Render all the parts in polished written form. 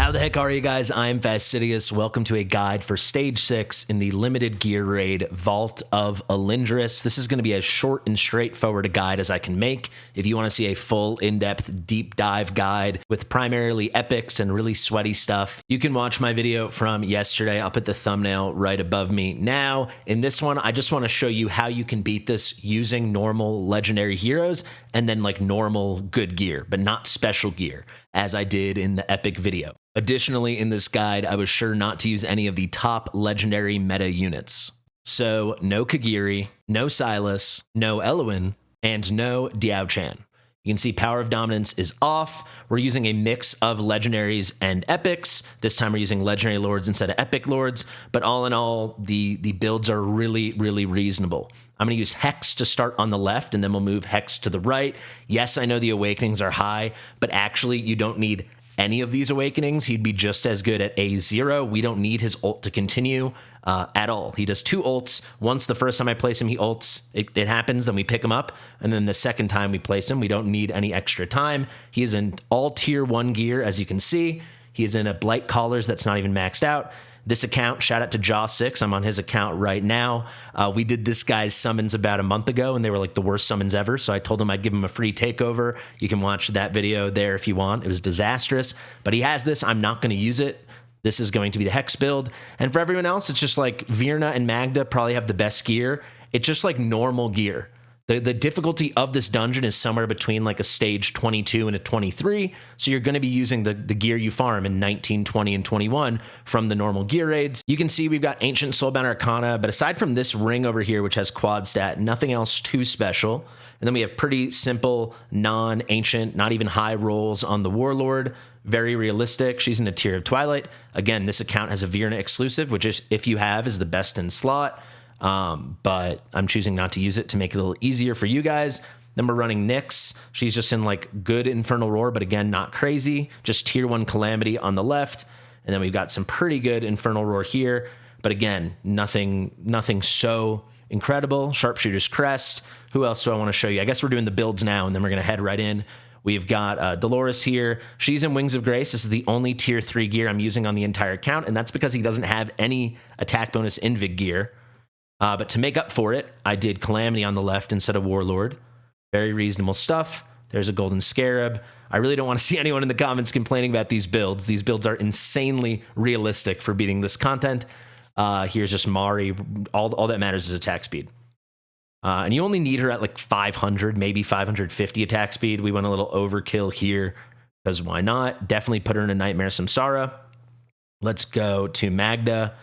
How the heck are you guys? I'm Fastidious. Welcome to a guide for Stage 6 in the limited gear raid Vault of Elyndris. This is going to be as short and straightforward a guide as I can make. If you want to see a full, in-depth, deep dive guide with primarily epics and really sweaty stuff, you can watch my video from yesterday. I'll put the thumbnail right above me now. In this one, I just want to show you how you can beat this using normal legendary heroes and then like normal good gear, but not special gear, as I did in the epic video. Additionally, in this guide, I was sure not to use any of the top legendary meta units. So no Kagiri, no Silas, no Eluin, and no Diao-chan. You can see Power of Dominance is off. We're using a mix of legendaries and epics. This time we're using legendary lords instead of epic lords, but all in all, the builds are really, really reasonable. I'm going to use Hex to start on the left, and then we'll move Hex to the right. Yes, I know the awakenings are high, but actually you don't need any of these awakenings. He'd be just as good at A0. We don't need his ult to continue at all. He does 2 ults. Once the first time I place him, he ults. It happens, then we pick him up. And then the second time we place him, we don't need any extra time. He is in all tier 1 gear, as you can see. He is in a Blight Collars that's not even maxed out. This account, shout out to Jaw6. I'm on his account right now. We did this guy's summons about a month ago, and they were like the worst summons ever. So I told him I'd give him a free takeover. You can watch that video there if you want. It was disastrous, but he has this. I'm not going to use it. This is going to be the Hex build. And for everyone else, it's just like Virna and Magda probably have the best gear. It's just like normal gear. The difficulty of this dungeon is somewhere between like a stage 22 and a 23. So you're going to be using the gear you farm in 19, 20, and 21 from the normal gear raids. You can see we've got Ancient Soulbound Arcana, but aside from this ring over here, which has quad stat, nothing else too special. And then we have pretty simple, non-ancient, not even high rolls on the Warlord. Very realistic. She's in a tier of Twilight. Again, this account has a Virna exclusive, which is, if you have, is the best in slot. But I'm choosing not to use it to make it a little easier for you guys. Then we're running Nyx. She's just in like good Infernal Roar, but again, not crazy. Just tier 1 Calamity on the left. And then we've got some pretty good Infernal Roar here. But again, nothing so incredible. Sharpshooter's Crest. Who else do I want to show you? I guess we're doing the builds now, and then we're going to head right in. We've got Dolores here. She's in Wings of Grace. This is the only tier 3 gear I'm using on the entire account, and that's because he doesn't have any attack bonus Invig gear. But to make up for it, I did Calamity on the left instead of Warlord. Very reasonable stuff. There's a Golden Scarab. I really don't want to see anyone in the comments complaining about these builds. These builds are insanely realistic for beating this content. Here's just Mari. All that matters is attack speed. And you only need her at like 500, maybe 550 attack speed. We went a little overkill here because why not? Definitely put her in a Nightmare Samsara. Let's go to Magda.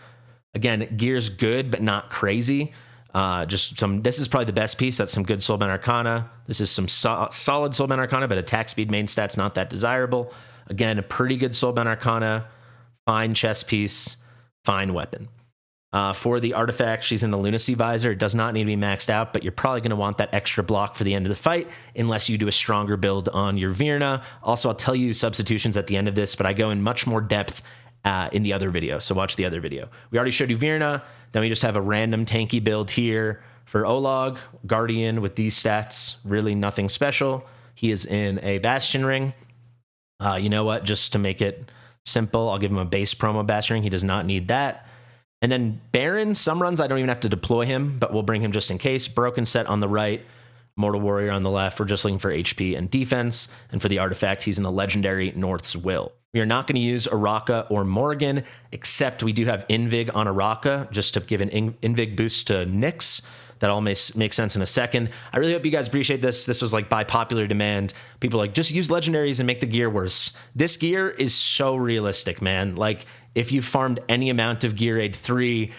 Again, gear's good, but not crazy. This is probably the best piece. That's some good Soulbound Arcana. This is some solid Soulbound Arcana, but attack speed main stat's not that desirable. Again, a pretty good Soulbound Arcana. Fine chest piece. Fine weapon. For the artifact, she's in the Lunacy Visor. It does not need to be maxed out, but you're probably going to want that extra block for the end of the fight unless you do a stronger build on your Virna. Also, I'll tell you substitutions at the end of this, but I go in much more depth in the other video, so watch the other video. We already showed you Virna, then we just have a random tanky build here for Olog, Guardian with these stats, really nothing special. He is in a Bastion Ring. You know what, just to make it simple, I'll give him a base promo Bastion Ring. He does not need that. And then Baron, some runs I don't even have to deploy him, but we'll bring him just in case. Broken Set on the right, Mortal Warrior on the left. We're just looking for HP and defense. And for the artifact, he's in the legendary North's Will. We are not going to use Araka or Morgan, except we do have Invig on Araka, just to give an Invig boost to Nyx. That all makes sense in a second. I really hope you guys appreciate this. This was like by popular demand. People are like, just use legendaries and make the gear worse. This gear is so realistic, man. Like, if you farmed any amount of Gear Raid 3,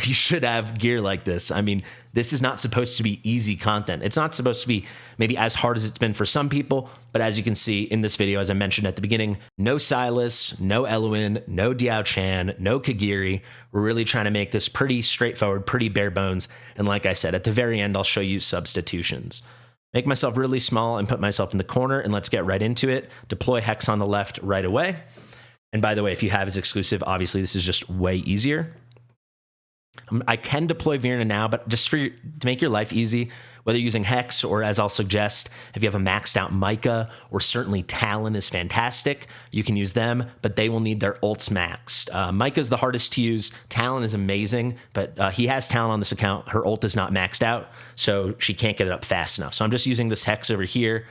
you should have gear like this. I mean, this is not supposed to be easy content. It's not supposed to be maybe as hard as it's been for some people, but as you can see in this video, as I mentioned at the beginning, no Silas, no Eluin, no Diao-chan, no Kagiri. We're really trying to make this pretty straightforward, pretty bare bones. And like I said, at the very end, I'll show you substitutions. Make myself really small and put myself in the corner, and let's get right into it. Deploy Hex on the left right away. And by the way, if you have his exclusive, obviously this is just way easier. I can deploy Virna now, but just to make your life easy, Whether using Hex or, as I'll suggest, if you have a maxed out Micah, or certainly Talon is fantastic, you can use them, but they will need their ults maxed. Micah's the hardest to use. Talon is amazing, but he has Talon on this account. Her ult is not maxed out, so she can't get it up fast enough. So I'm just using this Hex over here.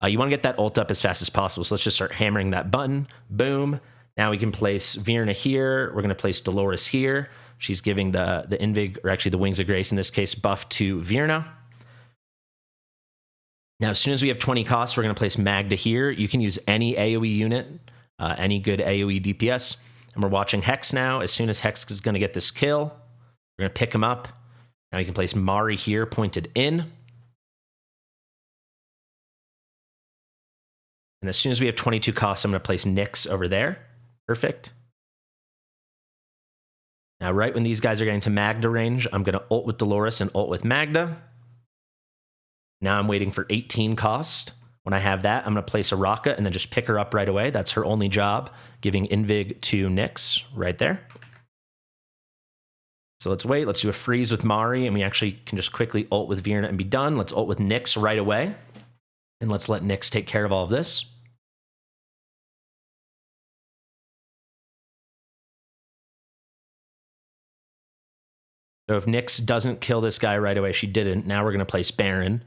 You want to get that ult up as fast as possible, so let's just start hammering that button. Boom. Now we can place Virna here. We're going to place Dolores here. She's giving the Invig, or actually the Wings of Grace in this case, buff to Virna. Now, as soon as we have 20 costs, we're going to place Magda here. You can use any AoE unit, any good AoE DPS. And we're watching Hex now. As soon as Hex is going to get this kill, we're going to pick him up. Now you can place Mari here, pointed in. And as soon as we have 22 costs, I'm going to place Nyx over there. Perfect. Now, right when these guys are getting to Magda range, I'm going to ult with Dolores and ult with Magda. Now I'm waiting for 18 cost. When I have that, I'm going to place Araka and then just pick her up right away. That's her only job, giving Invig to Nyx right there. So let's wait. Let's do a freeze with Mari, and we actually can just quickly ult with Virna and be done. Let's ult with Nyx right away. And let's let Nyx take care of all of this. So if Nyx doesn't kill this guy right away, she didn't. Now we're going to place Baron.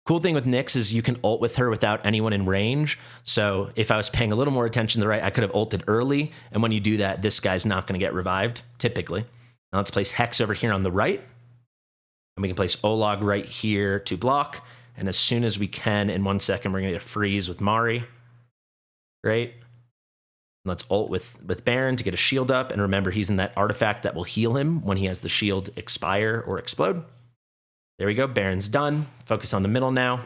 Cool thing with Nyx is you can ult with her without anyone in range. So if I was paying a little more attention to the right, I could have ulted early. And when you do that, this guy's not going to get revived, typically. Now let's place Hex over here on the right. And we can place Olag right here to block. And as soon as we can, in 1 second, we're going to get a freeze with Mari. Great. Let's ult with Baron to get a shield up. And remember, he's in that artifact that will heal him when he has the shield expire or explode. There we go. Baron's done. Focus on the middle now.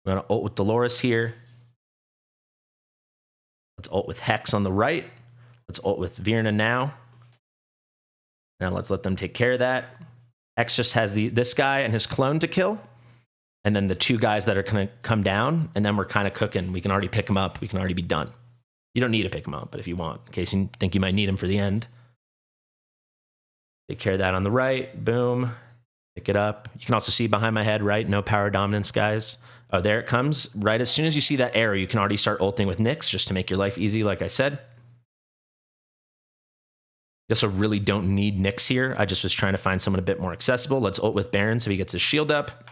We're going to ult with Dolores here. Let's ult with Hex on the right. Let's ult with Virna now. Now let's let them take care of that. Hex just has this guy and his clone to kill. And then the two guys that are going to come down. And then we're kind of cooking. We can already pick them up. We can already be done. You don't need to pick him up, but if you want, in case you think you might need him for the end. Take care of that on the right. Boom. Pick it up. You can also see behind my head, right? No power dominance, guys. Oh, there it comes. Right as soon as you see that arrow, you can already start ulting with Nyx just to make your life easy, like I said. You also really don't need Nyx here. I just was trying to find someone a bit more accessible. Let's ult with Baron so he gets his shield up.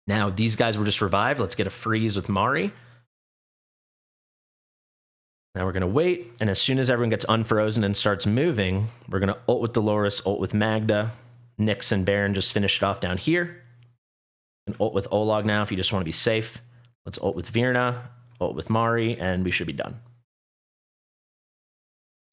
Now, these guys were just revived. Let's get a freeze with Mari. Now we're going to wait, and as soon as everyone gets unfrozen and starts moving, we're going to ult with Dolores, ult with Magda. Nyx and Baron just finished it off down here. And ult with Olag now if you just want to be safe. Let's ult with Virna, ult with Mari, and we should be done.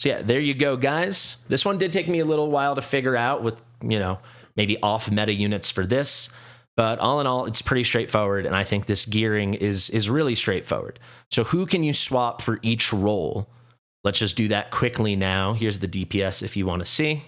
So yeah, there you go, guys. This one did take me a little while to figure out with, maybe off meta units for this. But all in all, it's pretty straightforward, and I think this gearing is really straightforward. So who can you swap for each role? Let's just do that quickly now. Here's the DPS if you want to see.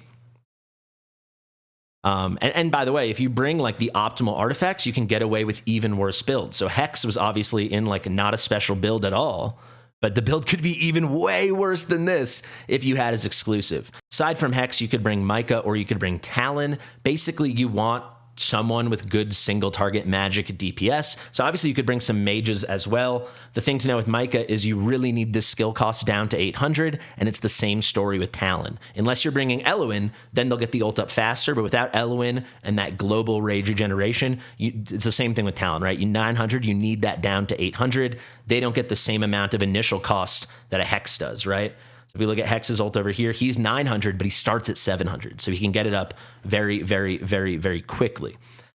And by the way, if you bring like the optimal artifacts, you can get away with even worse builds. So Hex was obviously in like not a special build at all, but the build could be even way worse than this if you had as exclusive. Aside from Hex, you could bring Micah or you could bring Talon. Basically, you want someone with good single target magic DPS. So obviously you could bring some mages as well. The thing to know with Micah is you really need this skill cost down to 800, and it's the same story with Talon. Unless you're bringing Eluin, then they'll get the ult up faster, but without Eluin and that global rage regeneration, it's the same thing with Talon, right? You 900, you need that down to 800. They don't get the same amount of initial cost that a Hex does, right? If we look at Hex's ult over here, he's 900, but he starts at 700. So he can get it up very, very, very, very quickly.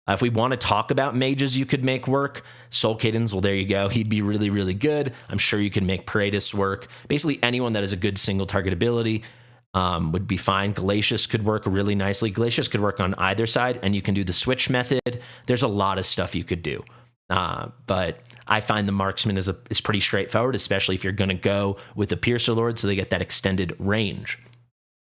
If we want to talk about mages you could make work, Soul Cadens, well, there you go. He'd be really, really good. I'm sure you can make Paredes work. Basically, anyone that has a good single target ability would be fine. Glacius could work really nicely. Glacius could work on either side, and you can do the switch method. There's a lot of stuff you could do. But I find the marksman is pretty straightforward, especially if you're going to go with the Piercer Lord so they get that extended range.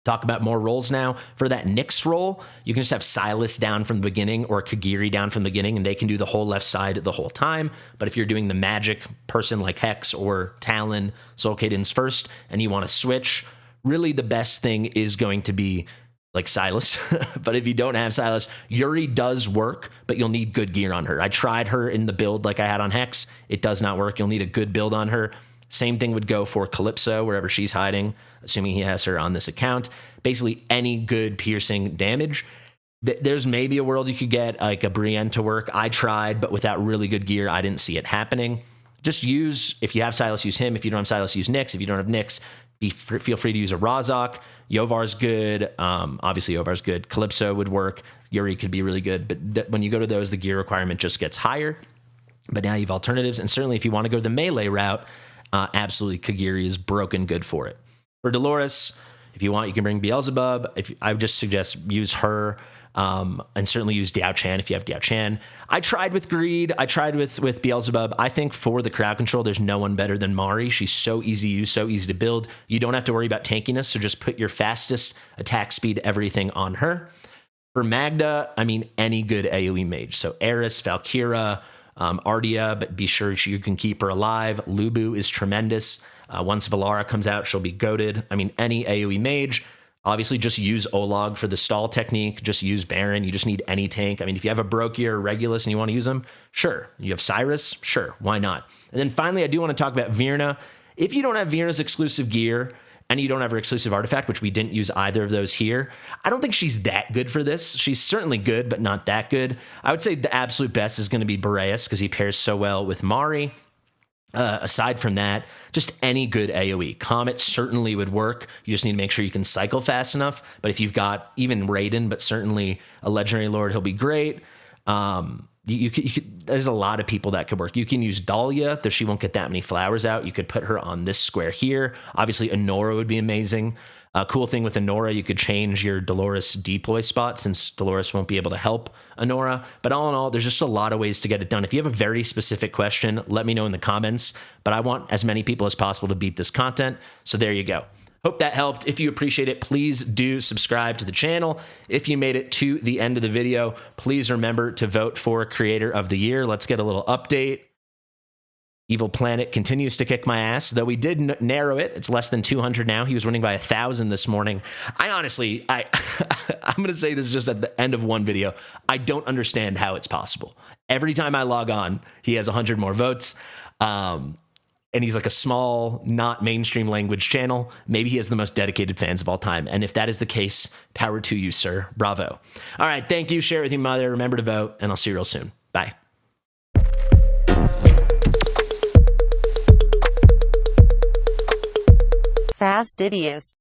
Talk about more roles now. For that Nyx role, you can just have Silas down from the beginning or Kagiri down from the beginning, and they can do the whole left side the whole time. But if you're doing the magic person like Hex or Talon, Soul Cadens first, and you want to switch, really the best thing is going to be like Silas. But if you don't have Silas, Yuri does work, but you'll need good gear on her. I tried her in the build like I had on Hex. It does not work. You'll need a good build on her. Same thing would go for Calypso, wherever she's hiding, assuming he has her on this account. Basically, any good piercing damage. There's maybe a world you could get like a Brienne to work. I tried, but without really good gear, I didn't see it happening. Just use, if you have Silas, use him. If you don't have Silas, use Nyx. If you don't have Nyx, feel free to use a Razak. Yovar's good. Obviously, Yovar's good. Calypso would work. Yuri could be really good. But when you go to those, the gear requirement just gets higher. But now you have alternatives. And certainly if you want to go the melee route, absolutely Kagiri is broken good for it. For Dolores, if you want, you can bring Beelzebub. I would just suggest use her. And certainly use Diao Chan if you have Diao Chan. I tried with Greed. I tried with Beelzebub. I think for the crowd control, there's no one better than Mari. She's so easy to use, so easy to build. You don't have to worry about tankiness, so just put your fastest attack speed, everything on her. For Magda, I mean, any good AoE mage. So Eris, Valkyra, Ardia, but be sure you can keep her alive. Lubu is tremendous. Once Valara comes out, she'll be goated. I mean, any AoE mage. Obviously, just use Olag for the stall technique. Just use Baron. You just need any tank. I mean, if you have a Brokier or Regulus and you want to use them, sure. You have Cyrus? Sure. Why not? And then finally, I do want to talk about Virna. If you don't have Virna's exclusive gear and you don't have her exclusive artifact, which we didn't use either of those here, I don't think she's that good for this. She's certainly good, but not that good. I would say the absolute best is going to be Boreas because he pairs so well with Mari. Aside from that, just any good AoE. Comet certainly would work. You just need to make sure you can cycle fast enough. But if you've got even Raiden, but certainly a Legendary Lord, he'll be great. You could, there's a lot of people that could work. You can use Dahlia, though she won't get that many flowers out. You could put her on this square here. Obviously, Honora would be amazing. Cool thing with Honora, you could change your Dolores deploy spot since Dolores won't be able to help Honora. But all in all, there's just a lot of ways to get it done. If you have a very specific question, let me know in the comments. But I want as many people as possible to beat this content. So there you go. Hope that helped. If you appreciate it, please do subscribe to the channel. If you made it to the end of the video, please remember to vote for Creator of the Year. Let's get a little update. Evil Planet continues to kick my ass, though we did narrow it. It's less than 200 now. He was winning by 1,000 this morning. I'm going to say this just at the end of one video. I don't understand how it's possible. Every time I log on, he has 100 more votes. And he's like a small, not mainstream language channel. Maybe he has the most dedicated fans of all time. And if that is the case, power to you, sir. Bravo. All right. Thank you. Share it with your mother. Remember to vote, and I'll see you real soon. Bye. Fastidious.